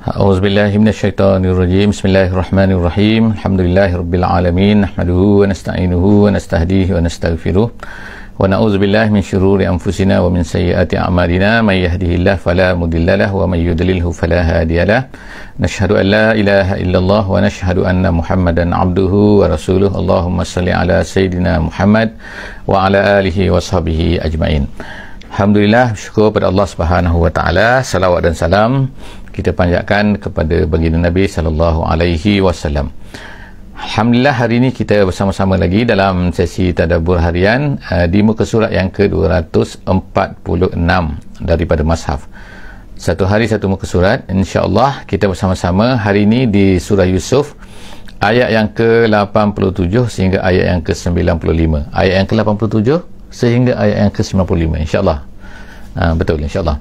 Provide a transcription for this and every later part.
A'udzubillahi minasyaitonirrajim. Bismillahirrahmanirrahim. Alhamdulillahirabbil alamin. Nahmaduhu wa nasta'inuhu wa nastahdihi wa nastaghfiruh. Wa na'udzubillahi min syururi anfusina wa min sayyiati a'malina. May yahdihillahu fala mudhillalah wa may yudlilhu fala hadiyalah. Nashhadu an la ilaha illallah wa nashhadu anna Muhammadan 'abduhu wa rasuluh. Allahumma shalli ala sayidina Muhammad wa ala alihi wa sahbihi ajmain. Alhamdulillah, syukur pada Allah Subhanahu wa taala. Salawat dan salam kita panjatkan kepada baginda Nabi sallallahu alaihi wasallam. Alhamdulillah, hari ini kita bersama-sama lagi dalam sesi tadabbur harian di muka surat yang ke-246 daripada Mushaf. Satu hari satu muka surat. Insya-Allah kita bersama-sama hari ini di surah Yusuf ayat yang ke-87 sehingga ayat yang ke-95. Ayat yang ke-87 sehingga ayat yang ke-95, insya-Allah. Betul, insya-Allah.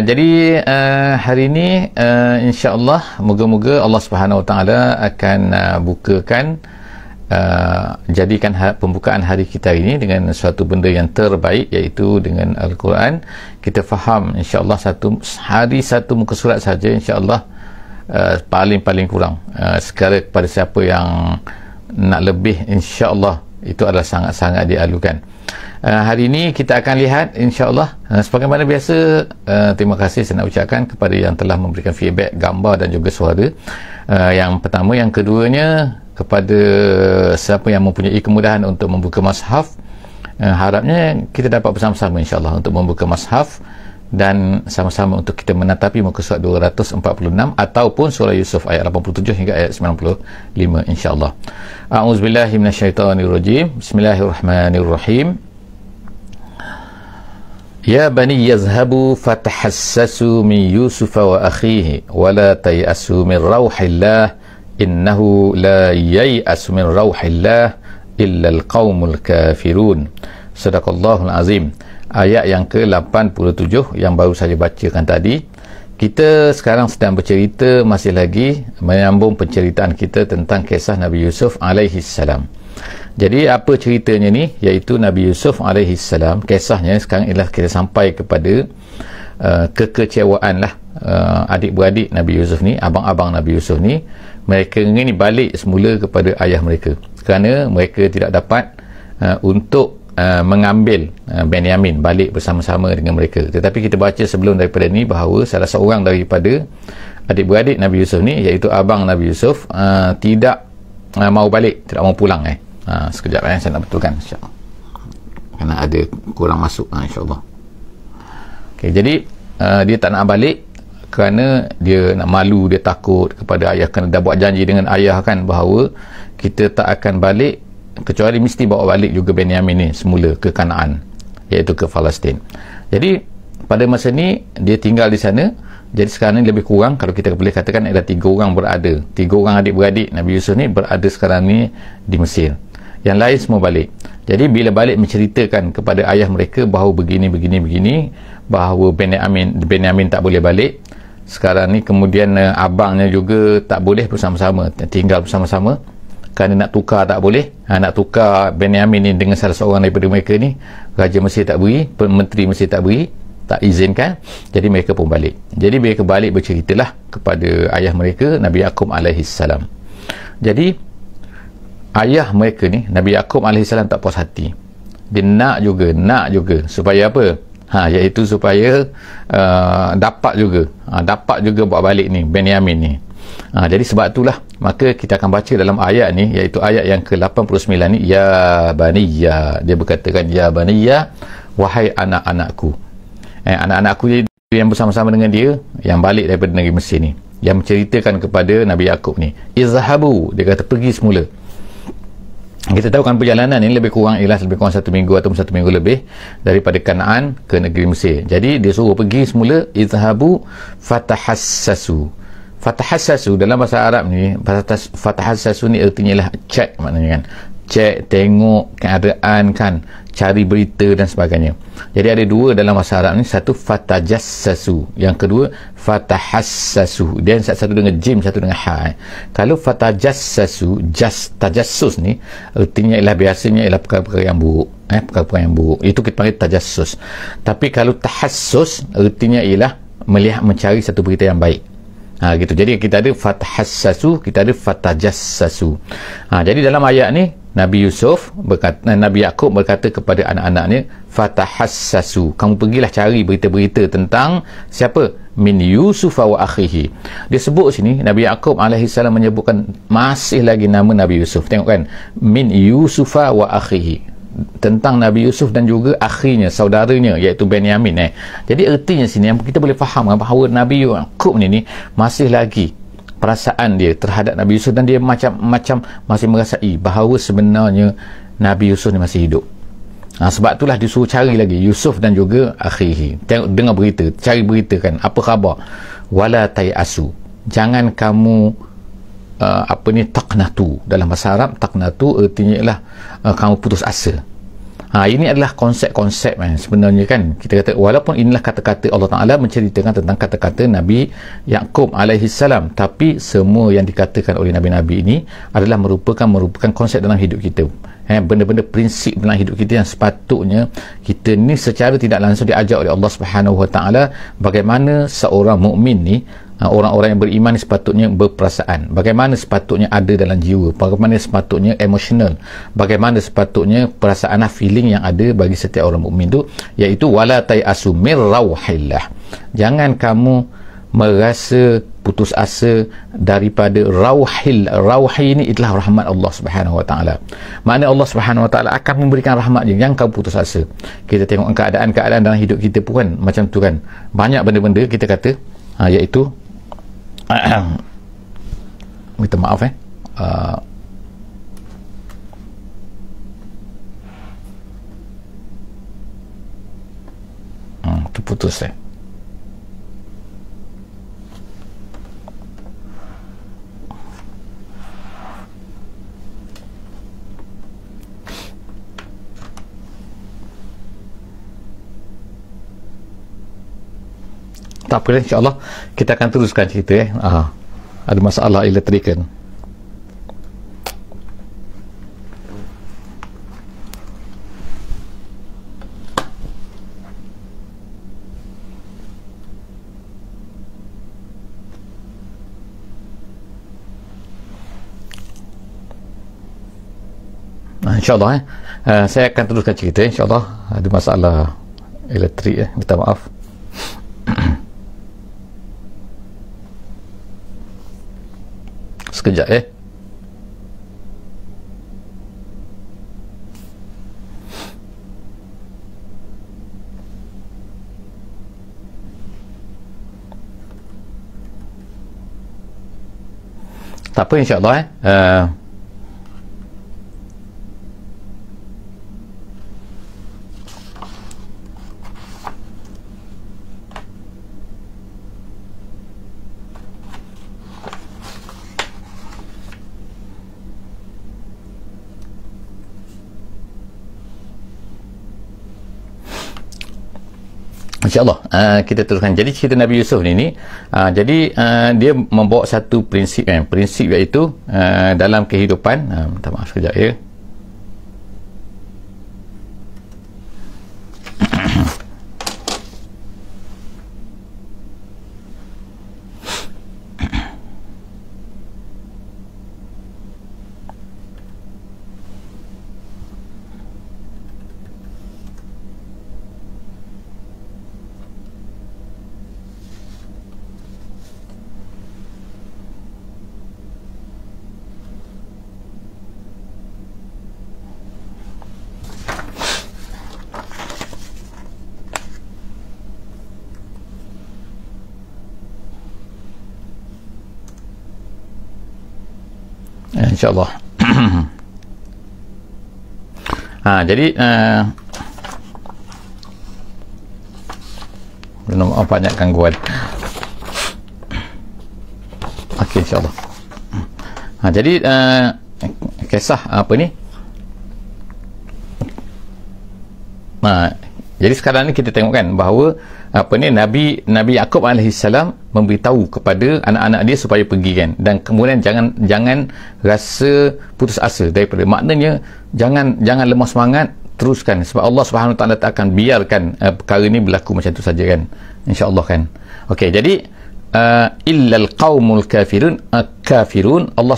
Jadi hari ini insya-Allah moga-moga Allah Subhanahu Wa Taala akan bukakan jadikan pembukaan hari kita ini dengan suatu benda yang terbaik, iaitu dengan Al-Quran. Kita faham insya-Allah satu hari satu muka surat saja, insya-Allah paling-paling kurang. Sekarang kepada siapa yang nak lebih, insya-Allah itu adalah sangat-sangat dialukan. Hari ini kita akan lihat insya-Allah sebagaimana biasa. Terima kasih saya nak ucapkan kepada yang telah memberikan feedback gambar dan juga suara. Yang pertama, yang keduanya kepada siapa yang mempunyai kemudahan untuk membuka mushaf, harapnya kita dapat bersama-sama insya-Allah untuk membuka mushaf dan sama-sama untuk kita menatapi muka surat 246 ataupun surah Yusuf ayat 87 hingga ayat 95 insya-Allah. A'udzubillahi minasyaitonirrajim. Bismillahirrahmanirrahim. Ya bani yazhabu fatahassasu min Yusuf wa akhihi wa la tayasu min rauhillah innahu la yayasu min rauhillah illa alqaumul kafirun. Sadaqallahul azim. Ayat yang ke-87 yang baru saja bacakan tadi. Kita sekarang sedang bercerita, masih lagi menyambung penceritaan kita tentang kisah Nabi Yusuf alaihi salam. Jadi apa ceritanya ni, iaitu Nabi Yusuf alaihi salam, kisahnya sekarang ialah kita sampai kepada kekecewaan lah adik-beradik Nabi Yusuf ni, abang-abang Nabi Yusuf ni. Mereka ingin balik semula kepada ayah mereka kerana mereka tidak dapat untuk mengambil Benyamin balik bersama-sama dengan mereka. Tetapi kita baca sebelum daripada ni bahawa salah seorang daripada adik-beradik Nabi Yusuf ni, iaitu abang Nabi Yusuf, tidak mau balik, tidak mau pulang. Sekejap saya nak betulkan insya-Allah, kerana ada kurang masuk insya-Allah. Okay, jadi dia tak nak balik kerana dia nak malu, dia takut kepada ayah, kerana dah buat janji dengan ayah kan bahawa kita tak akan balik kecuali mesti bawa balik juga Benyamin ni semula ke Kanaan, iaitu ke Palestin. Jadi pada masa ni dia tinggal di sana. Jadi sekarang ni lebih kurang, kalau kita boleh katakan, ada 3 orang berada, 3 orang adik-beradik Nabi Yusuf ni berada sekarang ni di Mesir. Yang lain semua balik. Jadi bila balik menceritakan kepada ayah mereka bahawa begini, bahawa Benyamin tak boleh balik. Sekarang ni kemudian abangnya juga tak boleh bersama-sama, tinggal bersama-sama, kerana nak tukar tak boleh. Nak tukar Benyamin ni dengan salah seorang daripada mereka ni, Raja Mesir tak beri, Menteri Mesir tak beri, tak izinkan. Jadi mereka pun balik. Jadi mereka balik berceritalah kepada ayah mereka, Nabi Yaqub alaihi salam. Jadi ayah mereka ni, Nabi Yaqub alaihi salam, tak puas hati. Dia nak juga supaya apa? Iaitu supaya dapat juga buat balik ni Benyamin ni. Jadi sebab itulah maka kita akan baca dalam ayat ni, iaitu ayat yang ke-89 ni, ya baniya. Dia berkatakan, ya baniya, wahai anak-anakku. Anak-anakku yang bersama-sama dengan dia, yang balik daripada negeri Mesir ni, yang menceritakan kepada Nabi Yaqub ni, izhabu, dia kata pergi semula. Kita tahu kan perjalanan ni lebih kurang 1 minggu atau 1 minggu lebih daripada Kanaan ke negeri Mesir. Jadi dia suruh pergi semula, izhabu fatahassasu. Fatahassasu dalam bahasa Arab ni, fatahassasu ni artinya lah cek, maknanya kan, cek, tengok keadaan kan, cari berita dan sebagainya. Jadi ada 2 dalam bahasa Arab ni, satu fatajassasu, yang kedua fatahassasu. Dia satu dengan jim, satu dengan ha. Kalau fatajassasu, tajassus ni artinya ialah biasanya ialah perkara-perkara yang buruk, perkara-perkara yang buruk, itu kita panggil tajassus. Tapi kalau tahassus artinya ialah melihat, mencari satu berita yang baik. Gitu. Jadi kita ada fatahassasu, kita ada fatajassasu. Jadi dalam ayat ni Nabi Yaqub berkata kepada anak-anaknya, fatahassasu, kamu pergilah cari berita-berita tentang siapa? Min Yusuf wa akhihi. Dia sebut sini Nabi Yaqub alaihissalam menyebutkan masih lagi nama Nabi Yusuf. Tengok kan, min Yusuf wa akhihi, tentang Nabi Yusuf dan juga akhinya, saudaranya, iaitu Benyamin. Jadi ertinya sini yang kita boleh faham bahawa Nabi Yaqub ni masih lagi perasaan dia terhadap Nabi Yusuf, dan dia macam masih merasai bahawa sebenarnya Nabi Yusuf ni masih hidup. Sebab itulah disuruh cari lagi Yusuf dan juga akhihi. Tengok, dengar berita, cari berita kan, apa khabar. Wala tayasu, jangan kamu taqnatu. Dalam bahasa Arab taqnatu artinya ialah kamu putus asa. Ini adalah konsep-konsep sebenarnya kan. Kita kata walaupun inilah kata-kata Allah Ta'ala menceritakan tentang kata-kata Nabi Yaqub alaihissalam, tapi semua yang dikatakan oleh Nabi-Nabi ini adalah merupakan konsep dalam hidup kita. Benda-benda prinsip dalam hidup kita yang sepatutnya kita ni secara tidak langsung diajar oleh Allah Subhanahu Wa Ta'ala bagaimana seorang mukmin ni, orang-orang yang beriman sepatutnya berperasaan, bagaimana sepatutnya ada dalam jiwa, bagaimana sepatutnya emosional, bagaimana sepatutnya perasaan, feeling yang ada bagi setiap orang mukmin tu, iaitu wala tayasu mir rauhillah, jangan kamu merasa putus asa daripada rauhi ini itulah rahmat Allah Subhanahu Wa Ta'ala. Maknanya Allah Subhanahu Wa Ta'ala akan memberikan rahmat je, jangan kamu putus asa. Kita tengok keadaan-keadaan dalam hidup kita pun kan macam tu kan, banyak benda-benda kita kata iaitu minta maaf terputus tak apa, insyaAllah kita akan teruskan cerita ada masalah elektrik kan. InsyaAllah saya akan teruskan cerita. InsyaAllah ada masalah elektrik minta maaf. Sekejap tak apa, insyaAllah InsyaAllah kita teruskan. Jadi cerita Nabi Yusuf ni jadi dia membawa satu prinsip prinsip iaitu dalam kehidupan minta maaf sekejap ya. InsyaAllah. Jadi belum banyak gangguan. Okey, insyaAllah. Jadi kisah apa ni? Jadi sekarang ni kita tengok kan bahawa Nabi Yaqub alaihissalam memberitahu kepada anak-anak dia supaya pergi kan, dan kemudian jangan rasa putus asa daripada, maknanya jangan lemah semangat, teruskan, sebab Allah Subhanahu Taala tak akan biarkan perkara ni berlaku macam tu saja kan, insya-Allah kan. Okey, jadi illal qaumul kafirun kafirun. Allah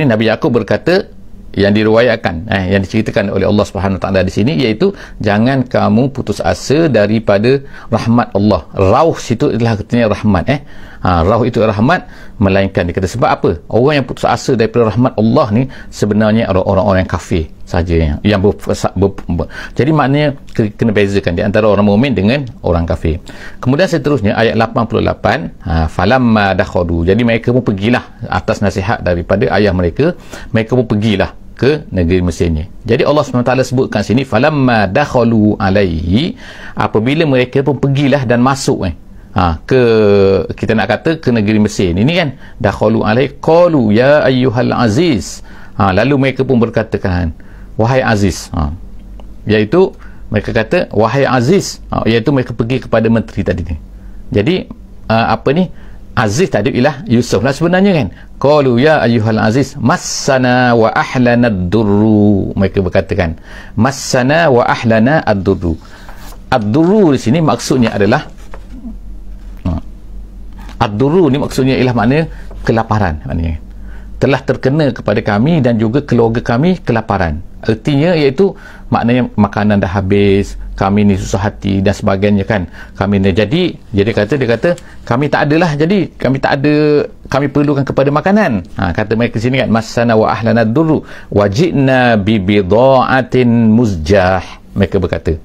Nabi Yaqub berkata, yang diriwayatkan yang diceritakan oleh Allah Subhanahu Wa Taala di sini, iaitu jangan kamu putus asa daripada rahmat Allah. Rauh situ adalah artinya rahmat. Rauh itu rahmat, melainkan dia kata sebab apa? Orang yang putus asa daripada rahmat Allah ni sebenarnya orang-orang yang kafir saja yang jadi maknanya kena bezakan di antara orang mukmin dengan orang kafir. Kemudian seterusnya ayat 88, falamma dakhalu, jadi mereka pun pergilah atas nasihat daripada ayah mereka, mereka pun pergilah ke negeri Mesir ni. Jadi Allah SWT sebutkan sini falamma dakhalu alaihi, apabila mereka pun pergilah dan masuk ke, kita nak kata ke negeri Mesir ni kan, dakhalu alaihi qalu ya ayyuhal aziz, lalu mereka pun berkatakan wahai aziz, iaitu mereka kata wahai aziz, iaitu mereka pergi kepada menteri tadi ni. Jadi apa ni, aziz tadi ialah Yusuf lah sebenarnya kan. Qalu ya ayyuhal aziz massana wa ahlana ad-durru, mereka berkatakan massana wa ahlana ad-durru. Ad-durru di sini maksudnya adalah ad-durru ni maksudnya ialah maknanya kelaparan, maknanya telah terkena kepada kami dan juga keluarga kami kelaparan. Artinya iaitu maknanya makanan dah habis, kami ni susah hati dan sebagainya kan. Kami ni jadi dia kata kami tak adalah, jadi kami tak ada, kami perlukan kepada makanan. Kata mereka sini kan masana wa ahlana ad-durru wajidna bi bidaatin muzjah. Mereka berkata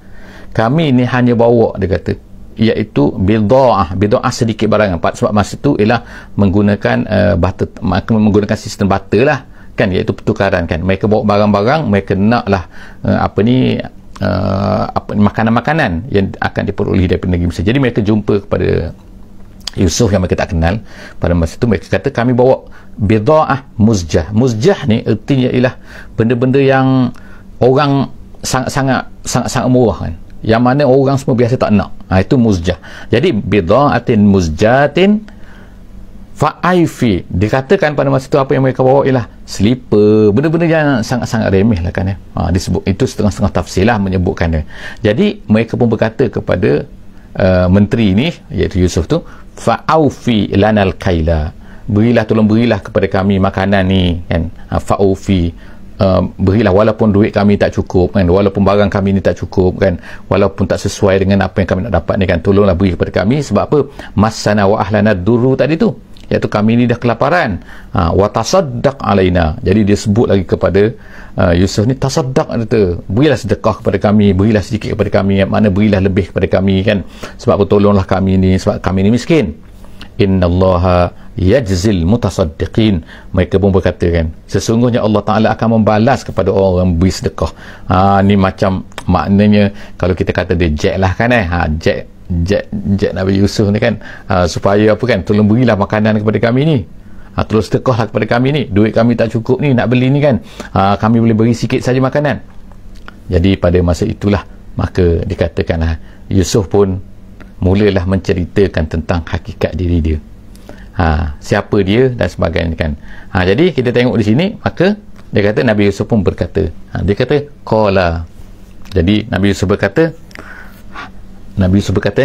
kami ni hanya bawa, dia kata, iaitu bidaah sedikit barang, sebab masa tu ialah menggunakan barter, menggunakan sistem barter lah kan, iaitu pertukaran kan. Mereka bawa barang-barang, mereka naklah makanan-makanan yang akan diperoleh daripada negeri Mesir. Jadi mereka jumpa kepada Yusuf yang mereka tak kenal pada masa tu. Mereka kata kami bawa bidaah muzjah. Muzjah ni artinya ialah benda-benda yang orang sangat murah kan, yang mana orang semua biasa tak nak. Itu muzjah. Jadi bidaatin muzjatin fa'aifi, dikatakan pada masa itu apa yang mereka bawa ialah slipper, benda-benda yang sangat-sangat remeh lah kan disebut itu, setengah-setengah tafsir lah menyebutkan dia. Jadi mereka pun berkata kepada menteri ni, iaitu Yusuf tu, fa'aufi lanal kaila, tolong berilah kepada kami makanan ni kan. Fa'aufi, berilah walaupun duit kami tak cukup kan, walaupun barang kami ni tak cukup kan, walaupun tak sesuai dengan apa yang kami nak dapat ni kan, tolonglah beri kepada kami. Sebab apa? Masana wa ahlana duru tadi tu, iaitu kami ni dah kelaparan. Wa tasaddaq alaina, jadi dia sebut lagi kepada Yusuf ni, tasaddaq, kata berilah sedekah kepada kami, berilah sedikit kepada kami, yang mana berilah lebih kepada kami kan. Sebab apa? Tolonglah kami ni, sebab kami ni miskin. Innallaha yajzil mutasaddiqin, mereka pun berkata kan, sesungguhnya Allah Ta'ala akan membalas kepada orang yang beri sedekah. Ni macam maknanya kalau kita kata dia jack lah kan jack Nabi Yusuf ni kan, supaya apa kan, tolong berilah makanan kepada kami ni, tolong sedekahlah kepada kami ni, duit kami tak cukup ni nak beli ni kan, kami boleh beri sikit saja makanan. Jadi pada masa itulah maka dikatakanlah Yusuf pun mulalah menceritakan tentang hakikat diri dia, siapa dia dan sebagainya kan. Jadi kita tengok di sini, maka dia kata Nabi Yusuf pun berkata, dia kata qala, jadi Nabi Yusuf berkata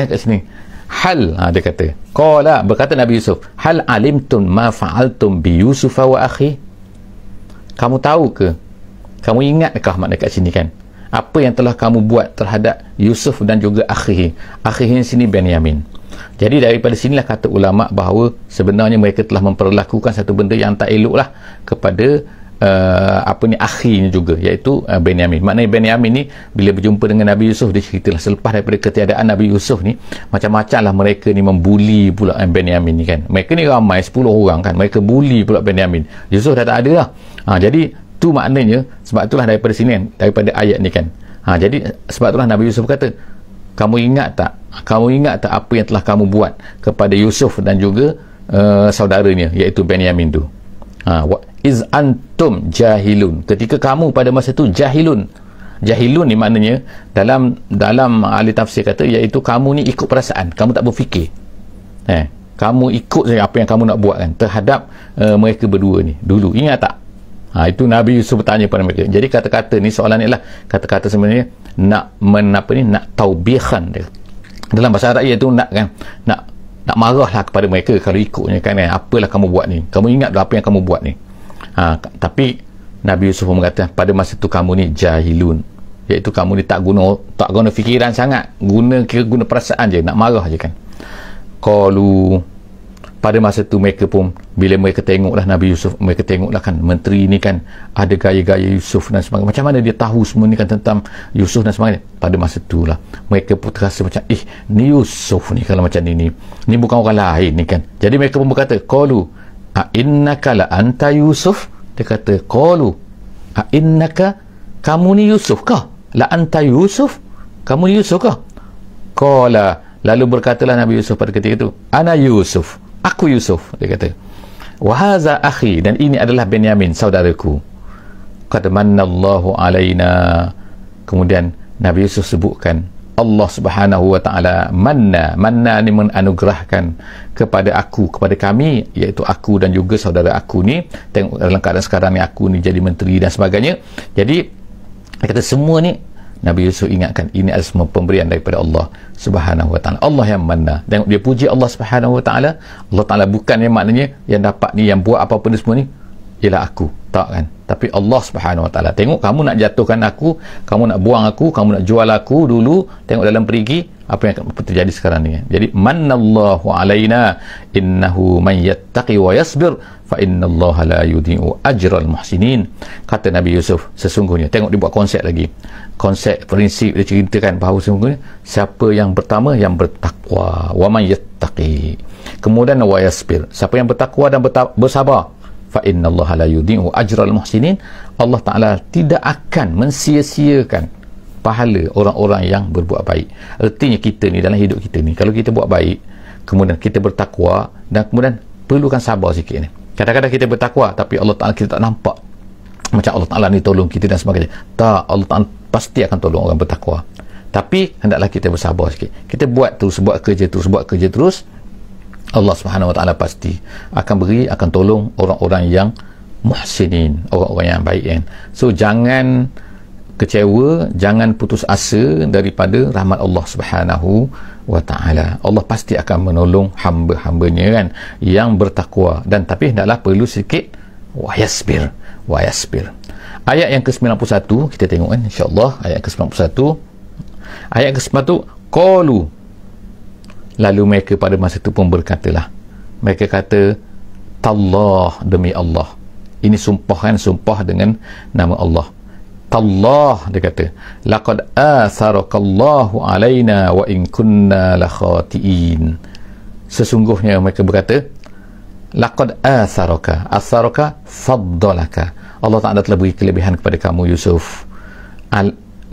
kat sini hal, dia kata qala, berkata Nabi Yusuf, hal alimtum ma fa'altum bi Yusuf wa akhi, kamu tahu ke, kamu ingatkah makna kat sini kan, apa yang telah kamu buat terhadap Yusuf dan juga akhihi di sini Benyamin. Jadi daripada sinilah kata ulama bahawa sebenarnya mereka telah memperlakukan satu benda yang tak elok lah kepada akhinya juga, iaitu Benyamin. Maknanya Benyamin ni bila berjumpa dengan Nabi Yusuf, dia ceritalah selepas daripada ketiadaan Nabi Yusuf ni, macam-macam lah mereka ni membuli pula Benyamin ni kan. Mereka ni ramai 10 orang kan, mereka buli pula Benyamin. Yusuf dah tak ada lah. Jadi tu maknanya, sebab itulah daripada sini kan, daripada ayat ni kan, jadi sebab itulah Nabi Yusuf kata, kamu ingat tak apa yang telah kamu buat kepada Yusuf dan juga saudaranya, iaitu Benyamin tu. Iz antum jahilun, ketika kamu pada masa itu jahilun ni maknanya dalam ahli tafsir kata, iaitu kamu ni ikut perasaan, kamu tak berfikir, kamu ikut saja apa yang kamu nak buat kan terhadap mereka berdua ni dulu, ingat tak? Itu Nabi Yusuf bertanya pada mereka. Jadi kata-kata ni, soalan ni lah kata-kata sebenarnya nak taubikhan dia. Dalam bahasa Arab iaitu nak nak marahlah kepada mereka kalau ikutnya kan, apalah kamu buat ni, kamu ingat apa yang kamu buat ni. Tapi Nabi Yusuf pun berkata, pada masa tu kamu ni jahilun, iaitu kamu ni tak guna fikiran sangat, guna perasaan je, nak marah je kan. Qalu, pada masa tu mereka pun, bila mereka tengoklah Nabi Yusuf, mereka tengoklah kan menteri ni kan ada gaya-gaya Yusuf dan sebagainya, macam mana dia tahu semua ni kan tentang Yusuf dan sebagainya. Pada masa tu lah mereka pun terasa macam, ni Yusuf ni kalau macam ni bukan orang lain ni kan. Jadi mereka pun berkata, qalu a'innaka la anta Yusuf. Dia kata, qalu a'innaka, kamu ni Yusuf kah? La anta Yusuf, kamu ni Yusuf kah? Qala, lalu berkatalah Nabi Yusuf pada ketika itu, ana Yusuf, aku Yusuf. Dia kata, wa hadza akhi, dan ini adalah Benyamin, saudaraku. Qad mannallahu alaina. Kemudian Nabi Yusuf sebutkan Allah Subhanahu wa taala manna ni menganugerahkan kepada aku, kepada kami, iaitu aku dan juga saudara aku ni. Tengok dalam keadaan sekarang ni aku ni jadi menteri dan sebagainya. Jadi dia kata semua ni Nabi Yusuf ingatkan ini adalah semua pemberian daripada Allah Subhanahu wa taala. Allah yang mana. Tengok dia puji Allah Subhanahu wa taala. Allah taala bukan yang maknanya yang dapat ni, yang buat apa-apa ni semua ni ialah aku. Tak kan? Tapi Allah Subhanahu wa taala. Tengok kamu nak jatuhkan aku, kamu nak buang aku, kamu nak jual aku dulu. Tengok dalam perigi apa yang terjadi sekarang ni. Jadi mannallahu alaina innahu man yattaqi wa yasbir fa innallaha la yudhi'u ajral muhsinin. Kata Nabi Yusuf, sesungguhnya, tengok dia buat konsep lagi, konsep prinsip dia ceritakan bahawa sesungguhnya siapa yang pertama yang bertakwa, wa man yattaqi, kemudian wa yasbir, siapa yang bertakwa dan bersabar, fa innallaha la yudhi'u ajral muhsinin, Allah Taala tidak akan mensia-siakan pahala orang-orang yang berbuat baik. Artinya kita ni dalam hidup kita ni, kalau kita buat baik, kemudian kita bertakwa dan kemudian perlukan sabar sikit ni. Kadang-kadang kita bertakwa tapi Allah Taala kita tak nampak macam Allah Taala ni tolong kita dan sebagainya. Tak, Allah Taala pasti akan tolong orang bertakwa. Tapi hendaklah kita bersabar sikit. Kita buat kerja terus, Allah Subhanahu wa taala pasti akan beri, akan tolong orang-orang yang muhsinin, orang-orang yang baik kan. So jangan kecewa, jangan putus asa daripada rahmat Allah Subhanahu wa taala. Allah pasti akan menolong hamba-hambanya kan yang bertakwa, dan tapi hendaklah perlu sikit wa yasbir. Ayat yang ke-91 kita tengok kan insya-Allah. Ayat ke-91, ayat ke-91, qalu, lalu mereka pada masa itu pun berkatalah, mereka kata, tallah, demi Allah. Ini sumpah kan, sumpah dengan nama Allah. Tallah, dia kata, laqad atharakallahu alaina wa in kunna la khati'in. Sesungguhnya mereka berkata, laqad atharaka faddalaka, Allah Ta'ala telah beri kelebihan kepada kamu Yusuf,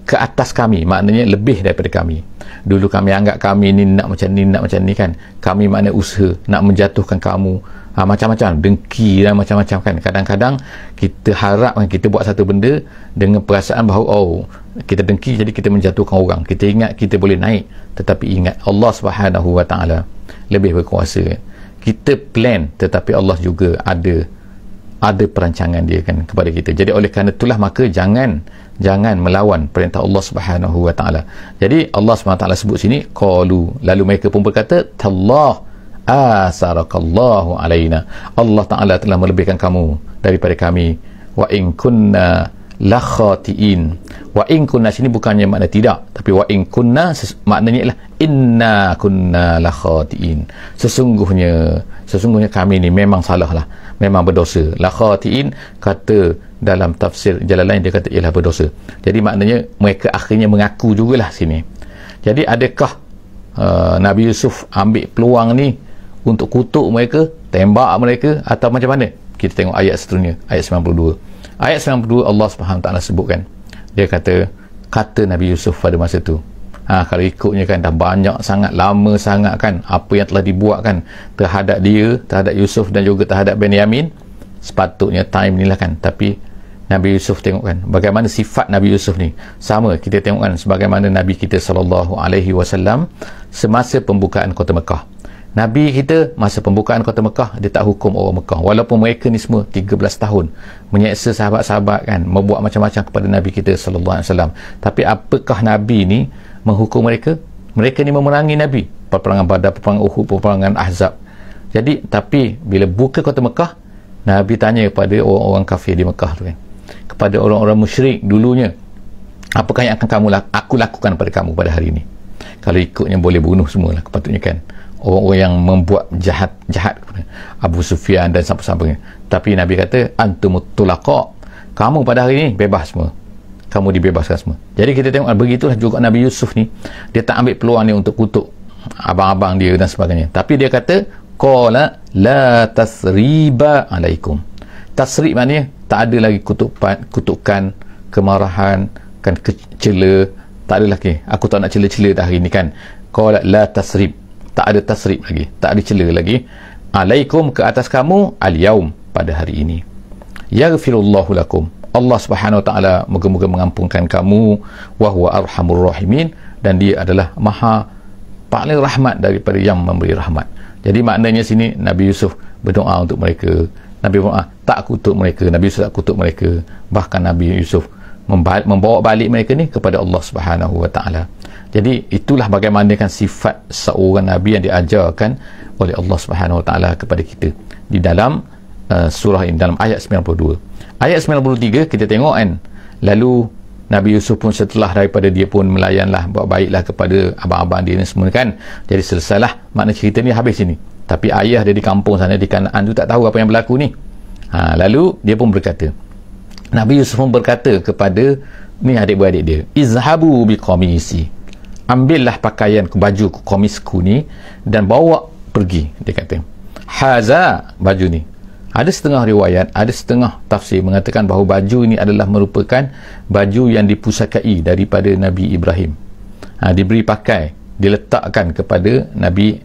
ke atas kami, maknanya lebih daripada kami. Dulu kami anggap kami ni nak macam ni kan, kami makna usaha nak menjatuhkan kamu, macam-macam, dengki dan macam-macam kan. Kadang-kadang kita harap kan, kita buat satu benda dengan perasaan bahawa kita dengki jadi kita menjatuhkan orang, kita ingat kita boleh naik, tetapi ingat Allah Subhanahu wa taala lebih berkuasa. Kita plan, tetapi Allah juga ada perancangan dia kan kepada kita. Jadi oleh kerana itulah maka jangan melawan perintah Allah Subhanahu wa taala. Jadi Allah Subhanahu wa taala sebut sini qalu, lalu mereka pun berkata, tallah asarakallahu alaina, Allah Ta'ala telah melebihkan kamu daripada kami, wa in kunna la khatiin. Wa in kunna sini bukannya makna tidak, tapi wa in kunna maknanya ialah inna kunna la khatiin, sesungguhnya kami ni memang salah lah, memang berdosa. La khatiin, kata dalam tafsir Jalalain dia kata ialah berdosa. Jadi maknanya mereka akhirnya mengaku jugalah sini. Jadi adakah Nabi Yusuf ambil peluang ni untuk kutuk mereka, tembak mereka, atau macam mana? Kita tengok ayat seterusnya, ayat 92. Ayat 92 Allah Subhanahu taala sebutkan, dia kata Nabi Yusuf pada masa tu, kalau ikutnya kan dah banyak sangat, lama sangat kan apa yang telah dibuat kan terhadap dia, terhadap Yusuf dan juga terhadap Benyamin. Sepatutnya time ni lah kan, tapi Nabi Yusuf tengok kan bagaimana sifat Nabi Yusuf ni. Sama kita tengok kan sebagaimana Nabi kita SAW semasa pembukaan kota Mekah. Nabi kita masa pembukaan kota Mekah, dia tak hukum orang Mekah, walaupun mereka ni semua 13 tahun menyeksa sahabat-sahabat kan, membuat macam-macam kepada Nabi kita SAW. Tapi apakah Nabi ni menghukum mereka? Mereka ni memerangi Nabi, peperangan Badar, peperangan Uhud, peperangan Ahzab. Jadi tapi bila buka kota Mekah, Nabi tanya kepada orang-orang kafir di Mekah tu kan, kepada orang-orang musyrik dulunya, apakah yang akan aku lakukan pada kamu pada hari ini? Kalau ikutnya boleh bunuh semualah kepatutnya kan, orang-orang yang membuat jahat kepada Abu Sufyan dan sampai-sampainya. Tapi Nabi kata, antumut tulaqa, kamu pada hari ini bebas semua, kamu dibebaskan semua. Jadi kita tengok begitulah juga Nabi Yusuf ni, dia tak ambil peluang ni untuk kutuk abang-abang dia dan sebagainya, tapi dia kata qala la tasriba alaikum. Tasrib maknanya tak ada lagi kutukan, kemarahan, kan, cela, tak ada lagi. Aku tak nak cela-cela dah hari ni kan. Qala la tasrib, tak ada tasrib lagi, tak ada cela lagi. Alaikum, ke atas kamu, al-yaum, pada hari ini. Yaghfirullahu lakum, Allah Subhanahu wa taala moga-moga mengampunkan kamu, wa huwa arhamur rahimin, dan dia adalah maha paling rahmat daripada yang memberi rahmat. Jadi maknanya sini Nabi Yusuf berdoa untuk mereka. Nabi berdoa tak kutuk mereka, Nabi Yusuf tak kutuk mereka, bahkan Nabi Yusuf membawa balik mereka ni kepada Allah Subhanahu wa taala. Jadi itulah bagaimana kan sifat seorang nabi yang diajarkan oleh Allah Subhanahu wa taala kepada kita di dalam surah ini, dalam ayat 92. Ayat 93 kita tengok kan, lalu Nabi Yusuf pun setelah daripada dia pun melayanlah, buat baiklah kepada abang-abang dia ni semua kan. Jadi selesailah, makna cerita ni habis sini. Tapi ayah dia di kampung sana, di Kanaan tu, tak tahu apa yang berlaku ni. Lalu dia pun berkata, Nabi Yusuf pun berkata kepada ni adik-beradik dia, izhabu biqamisi, ambillah pakaian baju komisku ni dan bawa pergi. Dia kata haza, baju ni. Ada setengah riwayat, ada setengah tafsir mengatakan bahawa baju ini adalah merupakan baju yang dipusakai daripada Nabi Ibrahim. Diberi pakai, diletakkan kepada Nabi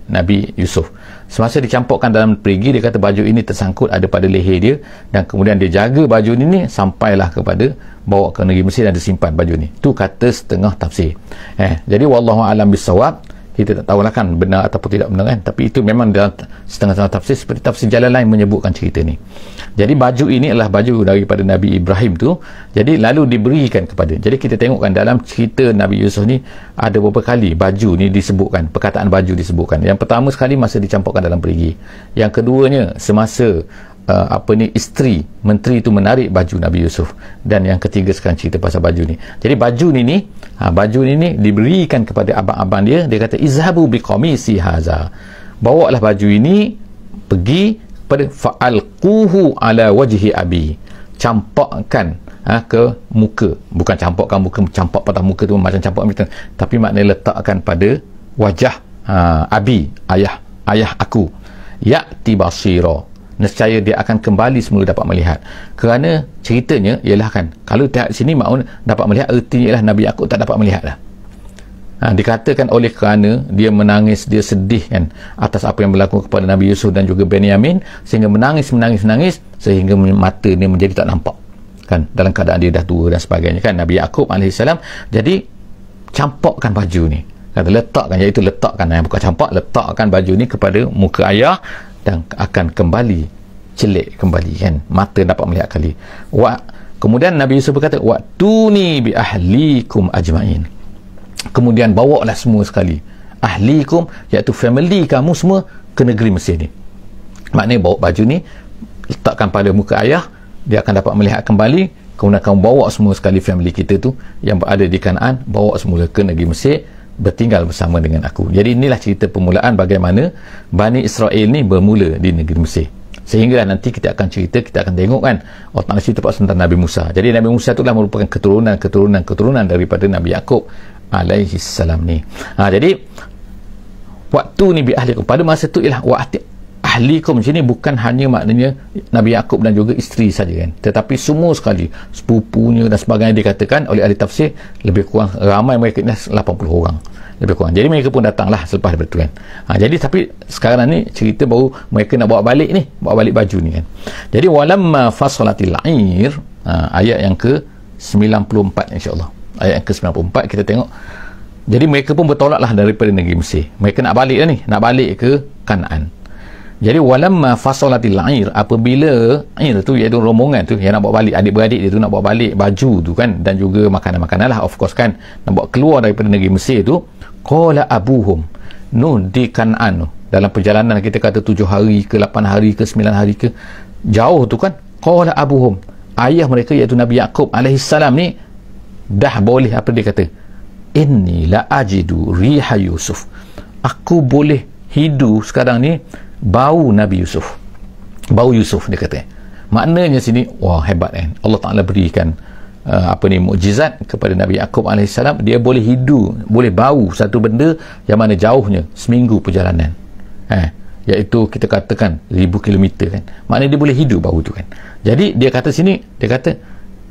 Yusuf. Semasa dicampurkan dalam perigi, dia kata baju ini tersangkut ada pada leher dia, dan kemudian dia jaga baju ini sampailah kepada bawa ke negeri Mesir dan disimpan baju ni. Tu kata setengah tafsir. Jadi wallahu alam bisawab, kita tak tahulah kan benar ataupun tidak benar kan, tapi itu memang dalam setengah-setengah tafsir, seperti tafsir Jalalain menyebutkan cerita ni. Jadi baju ini adalah baju daripada Nabi Ibrahim tu, jadi lalu diberikan kepada. Jadi kita tengokkan dalam cerita Nabi Yusuf ni ada beberapa kali baju ni disebutkan, perkataan baju disebutkan. Yang pertama sekali masa dicampurkan dalam perigi, yang keduanya semasa isteri menteri itu menarik baju Nabi Yusuf, dan yang ketiga sekarang cerita pasal baju ni. Jadi baju ni baju ni diberikan kepada abang-abang dia. Dia kata izhabu biqamisi haza, bawalah baju ini pergi pada fa'alquhu ala wajhi abi, campakkan ke muka, bukan campakkan muka, campak pada muka tu macam campak macam, tapi maknanya letakkan pada wajah abi, ayah aku, ya'ti basira, nescaya dia akan kembali semula dapat melihat. Kerana ceritanya ialah kan, kalau di sini maksud dapat melihat, artinya ialah Nabi Yaqub tak dapat melihat dah. Dikatakan oleh kerana dia menangis, dia sedih kan atas apa yang berlaku kepada Nabi Yusuf dan juga Benyamin, sehingga menangis sehingga mata dia menjadi tak nampak kan, dalam keadaan dia dah tua dan sebagainya kan, Nabi Yaqub AS. Jadi campakkan baju ni, kata letakkan, iaitu letakkan, bukan campak, letakkan baju ni kepada muka ayah, dan akan kembali celik kembali kan, mata dapat melihat kali. Kemudian Nabi Yusuf berkata wa'tuni bi ahlikum ajmain, kemudian bawalah semua sekali ahlikum, iaitu family kamu semua ke negeri Mesir ni. Maknanya bawa baju ni, letakkan pada muka ayah, dia akan dapat melihat kembali. Kemudian kamu bawa semua sekali family kita tu yang berada di Kanaan, bawa semula ke negeri Mesir, bertinggal bersama dengan aku. Jadi inilah cerita permulaan bagaimana Bani Israel ni bermula di negeri Mesir. Sehingga nanti kita akan cerita, kita akan tengok kan, Allah Ta'ala cerita tentang Nabi Musa. Jadi Nabi Musa itulah merupakan keturunan daripada Nabi Yaqub alaihi salam ni. Jadi waktu ni bi ahlikum, pada masa tu ialah ahlikum sini bukan hanya maknanya Nabi Yaqub dan juga isteri saja kan, tetapi semua sekali sepupunya dan sebagainya. Dikatakan oleh ahli tafsir lebih kurang ramai mereka ni 80 orang lebih kurang. Jadi mereka pun datanglah selepas daripada tu kan. Jadi tapi sekarang ni cerita baru mereka nak bawa balik baju ni kan. Jadi walamma fasalatil air, ayat yang ke 94 insya-Allah. Ayat yang ke 94 kita tengok. Jadi mereka pun bertolaklah daripada negeri Mesir. Mereka nak balik dah ni, nak balik ke Kanaan. Jadi walamma fasalatil air, apabila air tu iaitu rombongan tu yang nak bawa balik, adik-beradik dia tu nak bawa balik baju tu kan, dan juga makanan-makanan lah of course kan, nak bawa keluar daripada negeri Mesir tu, qala abuhum, Nuh di Kan'an, dalam perjalanan kita kata 7 hari ke 8 hari ke 9 hari ke, jauh tu kan. Qala abuhum, ayah mereka iaitu Nabi Yaqub alaihissalam ni dah boleh, apa dia kata, inni la ajidu riha Yusuf, aku boleh hidu sekarang ni bau Nabi Yusuf, bau Yusuf, dia kata. Maknanya sini, wah hebat kan, Allah Ta'ala berikan mukjizat kepada Nabi Yaqub alaihissalam, dia boleh hidu, boleh bau satu benda yang mana jauhnya seminggu perjalanan, iaitu kita katakan 1000 kilometer kan, maknanya dia boleh hidu bau tu kan. Jadi dia kata sini, dia kata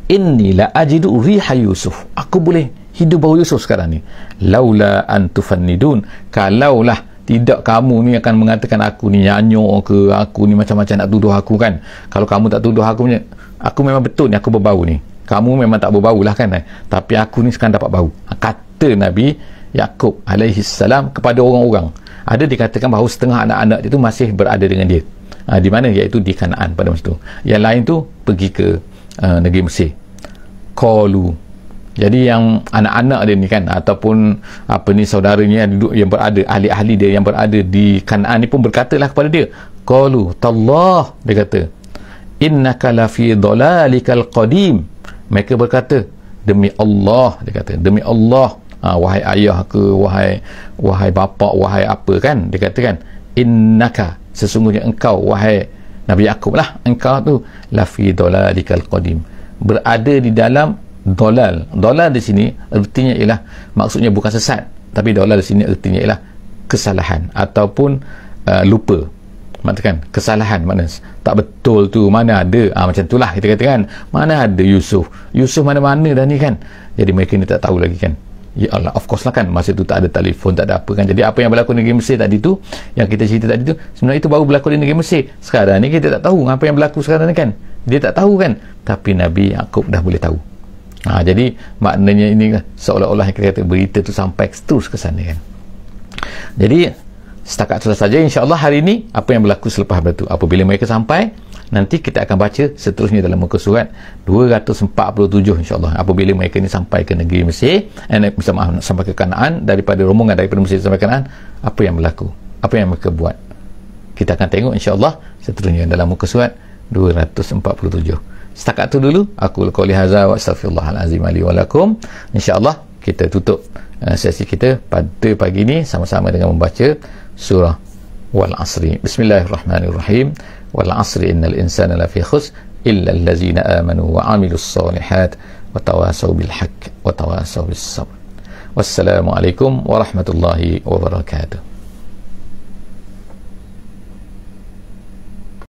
inni la ajidu riha Yusuf, aku boleh hidu bau Yusuf sekarang ni, laula an tufannidun, kalaulah tidak kamu ni akan mengatakan aku ni nyanyuk ke, aku ni macam-macam nak tuduh aku kan. Kalau kamu tak tuduh aku memang betul ni aku berbau ni, kamu memang tak berbau lah kan, tapi aku ni sekarang dapat bau, kata Nabi Yaqub alaihissalam kepada orang-orang. Ada dikatakan bahawa setengah anak-anak itu masih berada dengan dia, di mana, iaitu di Kanaan pada masa itu. Yang lain tu pergi ke negeri Mesir. Qalu, jadi yang anak-anak dia ni kan, ataupun saudaranya yang berada, ahli-ahli dia yang berada di Kanaan ni pun berkatalah kepada dia, qalu tallah, dia kata innaka lafi dhalalikal qadim, mereka berkata demi Allah, dia kata demi Allah, wahai ayah ke, wahai bapa, wahai apa kan, dia katakan innaka, sesungguhnya engkau wahai Nabi Yaqub lah, engkau tu lafi dhalalikal qadim, berada di dalam dolal. Dolal di sini artinya ialah, maksudnya bukan sesat, tapi dolal di sini artinya ialah kesalahan ataupun lupa. Maksudkan kesalahan, makna tak betul tu, mana ada, macam itulah kita kata kan, mana ada Yusuf mana-mana dah ni kan. Jadi mereka ni tak tahu lagi kan. Ya Allah, of course lah kan, masa tu tak ada telefon, tak ada apa kan. Jadi apa yang berlaku di negeri Mesir tadi tu, yang kita cerita tadi tu, sebenarnya itu baru berlaku di negeri Mesir. Sekarang ni kita tak tahu apa yang berlaku sekarang ni kan, dia tak tahu kan, tapi Nabi Yaqub dah boleh tahu. Jadi maknanya ini seolah-olah kita kata berita tu sampai terus ke sana kan. Jadi setakat sudah saja insya-Allah hari ini apa yang berlaku selepas itu. Apabila mereka sampai, nanti kita akan baca seterusnya dalam muka surat 247 insya-Allah. Apabila mereka ini sampai ke negeri Mesir, sampai ke Kanaan, daripada rombongan daripada Mesir sampai Kanaan, apa yang berlaku, apa yang mereka buat, kita akan tengok insya-Allah seterusnya dalam muka surat 247. Setakat tu dulu aku qouli hadza wa astaghfirullahalazim li wa lakum. Insyaallah kita tutup sesi kita pada pagi ini sama-sama dengan membaca surah Wal Asri. Bismillahirrahmanirrahim. Wal Asri innal insana lafi khusr illa allazina amanu wa amilus solihat wa tawasaw bil haqq wa tawasaw bis sabr. Wassalamualaikum warahmatullahi wabarakatuh.